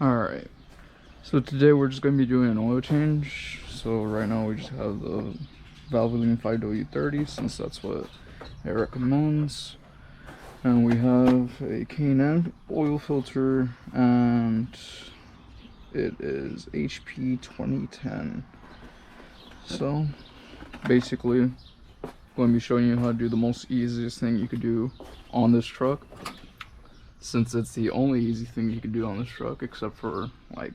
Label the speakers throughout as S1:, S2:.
S1: Alright, so today we're just going to be doing an oil change. So right now we just have the Valvoline 5W30 since that's what it recommends. And we have a K&N oil filter and it is HP 2010. So basically I'm going to be showing you how to do the most easiest thing you could do on this truck, since it's the only easy thing you can do on this truck except for like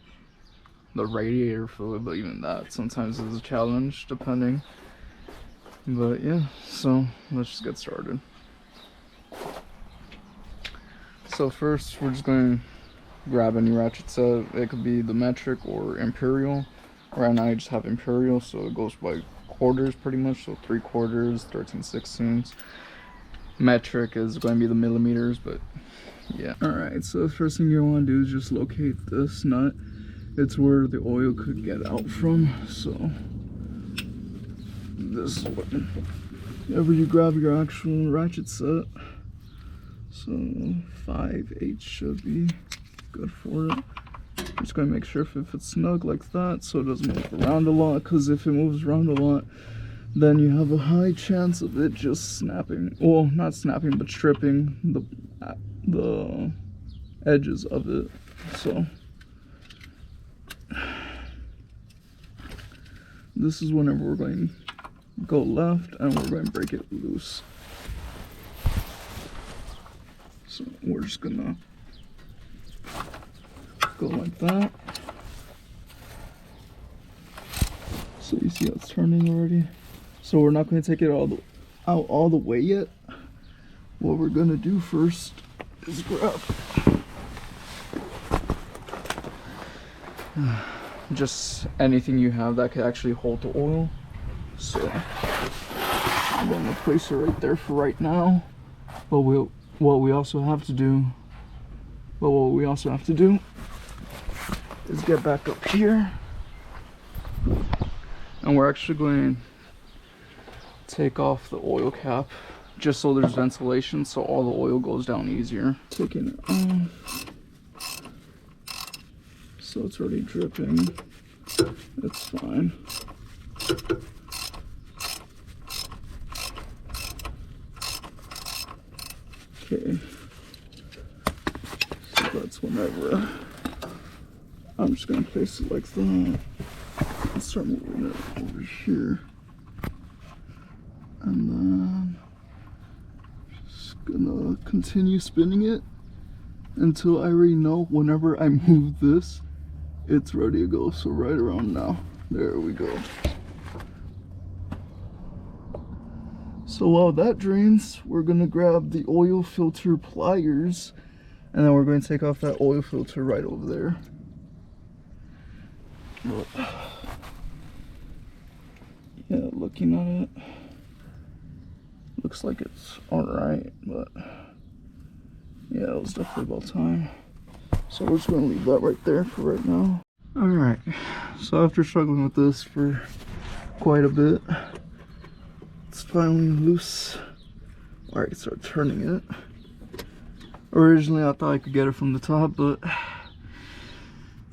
S1: the radiator fluid, but even that sometimes is a challenge depending. But yeah, so let's just get started. So first we're just going to grab any ratchet set. It could be the metric or imperial. Right now I just have imperial, so it goes by quarters pretty much, so 3/4, 13/16. Metric is going to be the millimeters, but yeah. Alright, so the first thing you want to do is just locate this nut. It's where the oil could get out from. So this is what, whenever you grab your actual ratchet set, so 5/8 should be good for it. Just going to make sure if it's snug like that so it doesn't move around a lot, because if it moves around a lot then you have a high chance of it just snapping. Well, not snapping, but stripping the edges of it. So this is whenever we're going to go left and we're going to break it loose. So we're just gonna go like that. So you see how it's turning already. So we're not going to take it out all the way yet. What we're going to do first is grab just anything you have that could actually hold the oil. So I'm going to place it right there for right now. But what we also have to do is get back up here, and we're actually going to take off the oil cap just so there's ventilation, so all the oil goes down easier. Taking it off, so it's already dripping. It's fine. Okay, so that's whenever I'm just gonna place it like that and start moving it over here, and then just gonna continue spinning it until I already know whenever I move this it's ready to go. So right around now, there we go. So while that drains, we're gonna grab the oil filter pliers, and then we're going to take off that oil filter right over there. Yeah, looking at it, looks like it's alright, but yeah, it was definitely about time. So we're just going to leave that right there for right now. Alright, so after struggling with this for quite a bit, it's finally loose. Alright, start turning it. Originally I thought I could get it from the top, but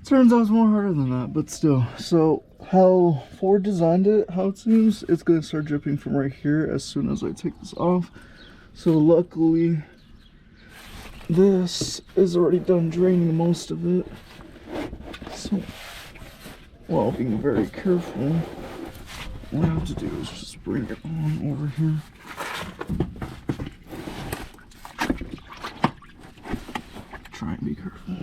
S1: turns out it's more harder than that, but still. So how Ford designed it, how it seems, it's going to start dripping from right here as soon as I take this off. So luckily this is already done draining most of it. So while being very careful, what I have to do is just bring it on over here. Try and be careful.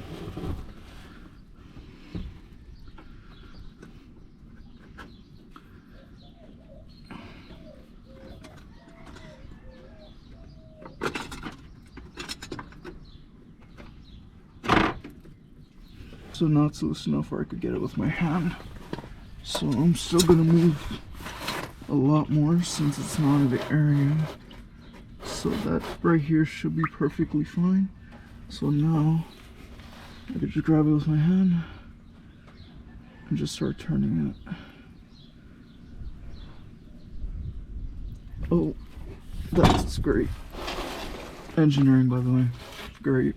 S1: So now it's loose enough where I could get it with my hand. So I'm still gonna move a lot more since it's not in the area. So that right here should be perfectly fine. So now I could just grab it with my hand and just start turning it. Oh, that's great. Engineering, by the way. Great.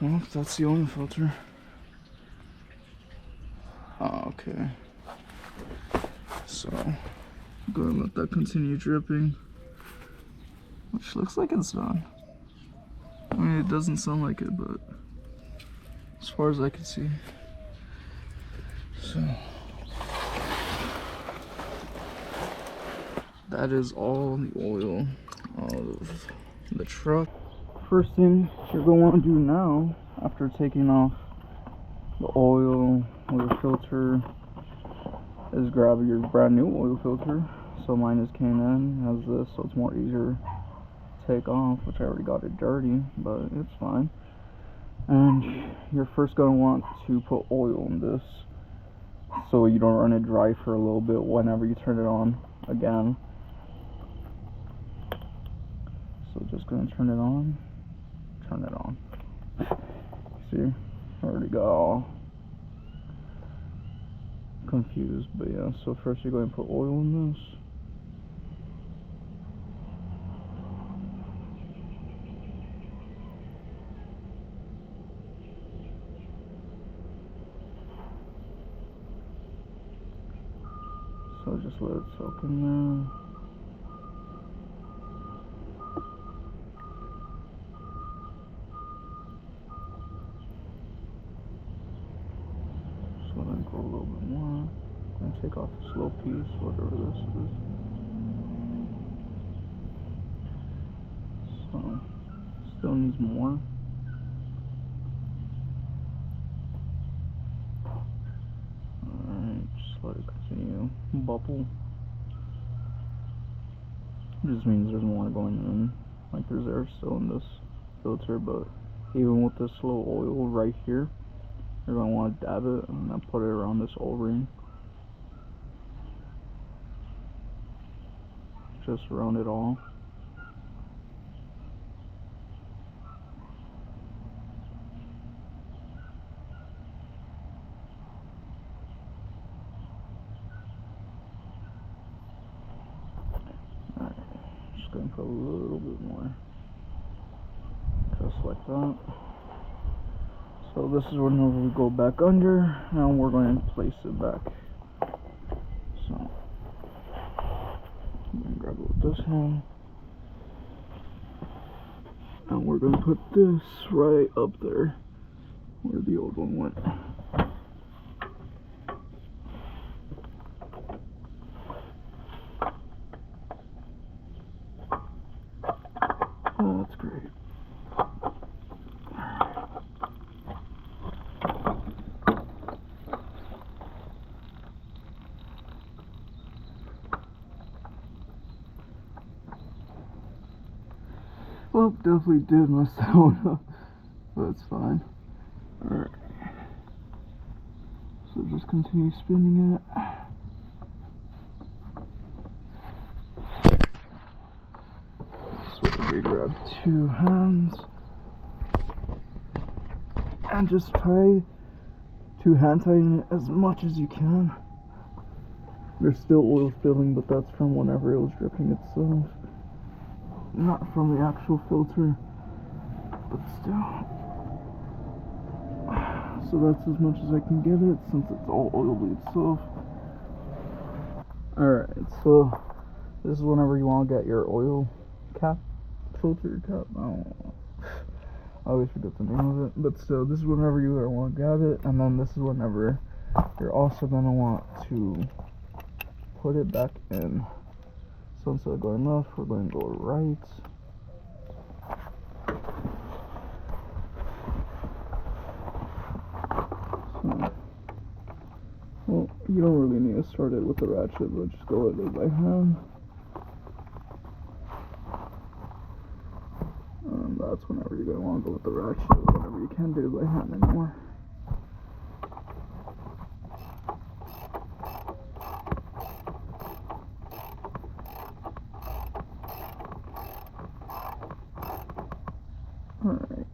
S1: Well, that's the oil filter. Oh, okay. So, I'm gonna let that continue dripping. Which looks like it's done. I mean, it doesn't sound like it, but as far as I can see. So, that is all the oil out of the truck. First thing you're going to want to do now, after taking off the oil filter, is grab your brand new oil filter. So mine is K&N, has this, so it's more easier to take off, which I already got it dirty, but it's fine. And you're first going to want to put oil in this, so you don't run it dry for a little bit whenever you turn it on again. So just going to turn it on. See, I already got all confused, but yeah. So first you're going to put oil in this. So just let it soak in there. So then go a little bit more. I'm gonna take off this little piece, whatever this is. So still needs more. Alright, just let it continue bubble. It just means there's more going in. Like there's air still in this filter, but even with this little oil right here, you're going to want to dab it and then put it around this O-ring. Just around it all. Alright, just going to put a little bit more. Just like that. So this is whenever we go back under, and we're going to place it back. So I'm going to grab it with this hand, and we're going to put this right up there where the old one went. Oh, that's great. Well, definitely did mess that one up, but it's fine. Alright. So just continue spinning it. So we grab 2 hands and just try to hand tighten it as much as you can. There's still oil spilling, but that's from whenever it was dripping itself. Not from the actual filter, but still. So that's as much as I can get it since it's all oily itself. Alright, so this is whenever you want to get your oil cap, filter cap, I don't know. I always forget the name of it, but still, this is whenever you want to grab it, and then this is whenever you're also going to want to put it back in. So instead of going left, we're going to go right. So, well, you don't really need to start it with the ratchet, but just go with it by hand. And that's whenever you're going to want to go with the ratchet, whenever you can't do it by hand anymore. Alright,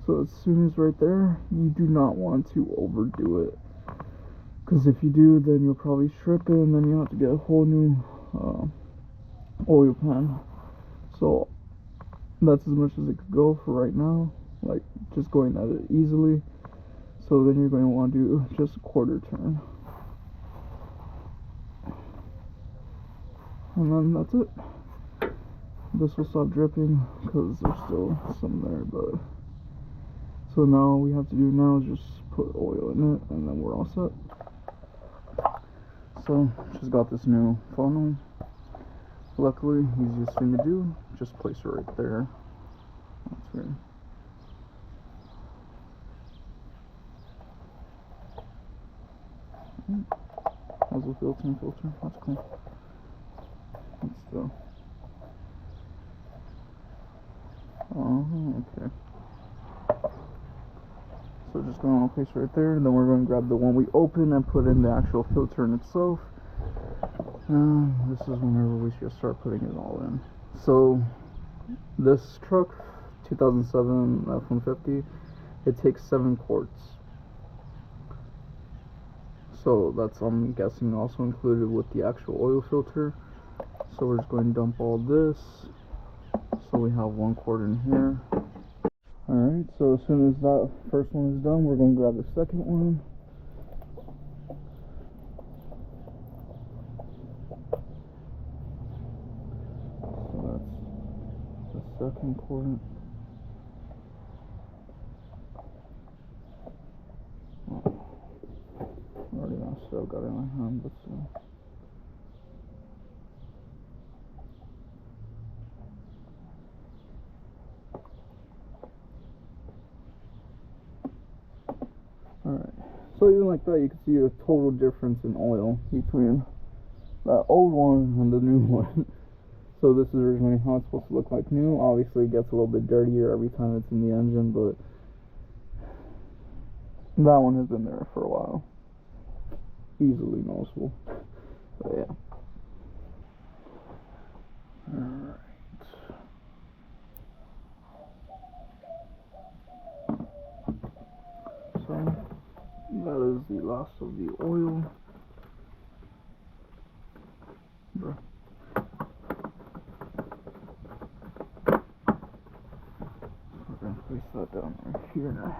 S1: so as soon as right there, you do not want to overdo it, because if you do, then you'll probably strip it, and then you have to get a whole new oil pan. So that's as much as it could go for right now. like just going at it easily. So then you're going to want to do just a quarter turn. And then that's it. This will stop dripping because there's still some there, but so now all we have to do now is just put oil in it and then we're all set. So just got this new funnel. Luckily, easiest thing to do, just place it right there. That's weird. How's the filter? That's cool. That's the. Oh, okay. So just going to place right there, and then we're going to grab the one we opened and put in the actual filter in itself. This is whenever we should start putting it all in. So this truck, 2007 F150, it takes 7 quarts. So that's, I'm guessing, also included with the actual oil filter. So we're just going to dump all this. So we have 1 quart in here. Alright, so as soon as that first one is done, we're going to grab the second one. So that's the second quart. Oh, I already messed up, got it in my hand, but still. Alright, so even like that, you can see a total difference in oil between that old one and the new one. So this is originally how it's supposed to look like new. Obviously it gets a little bit dirtier every time it's in the engine, but that one has been there for a while. Easily noticeable. But yeah. Alright. So that is the last of the oil. Bruh. We're gonna place that down right here now.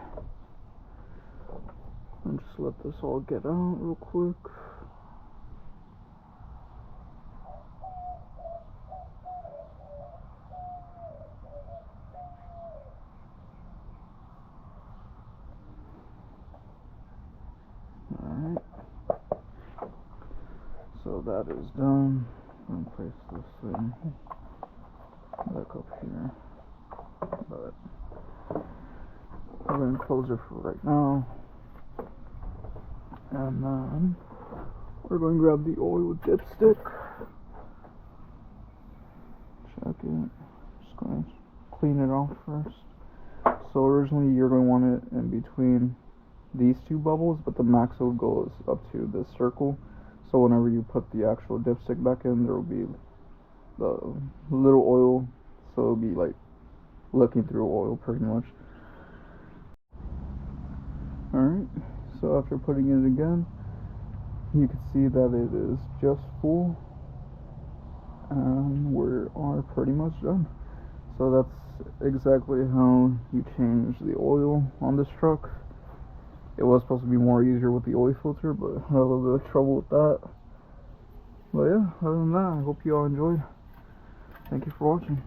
S1: And just let this all get out real quick. Alright. So that is done. I'm gonna place this thing back up here. But we're gonna close it for right now. And then we're going to grab the oil dipstick. Check it. Just going to clean it off first. So originally you're going to want it in between these two bubbles, but the max will go up to this circle. So whenever you put the actual dipstick back in, there will be the little oil. So it'll be like looking through oil pretty much. Alright. So after putting it again, you can see that it is just full, and we are pretty much done. So that's exactly how you change the oil on this truck. It was supposed to be more easier with the oil filter, but I had a little bit of trouble with that. But yeah, other than that, I hope you all enjoyed. Thank you for watching.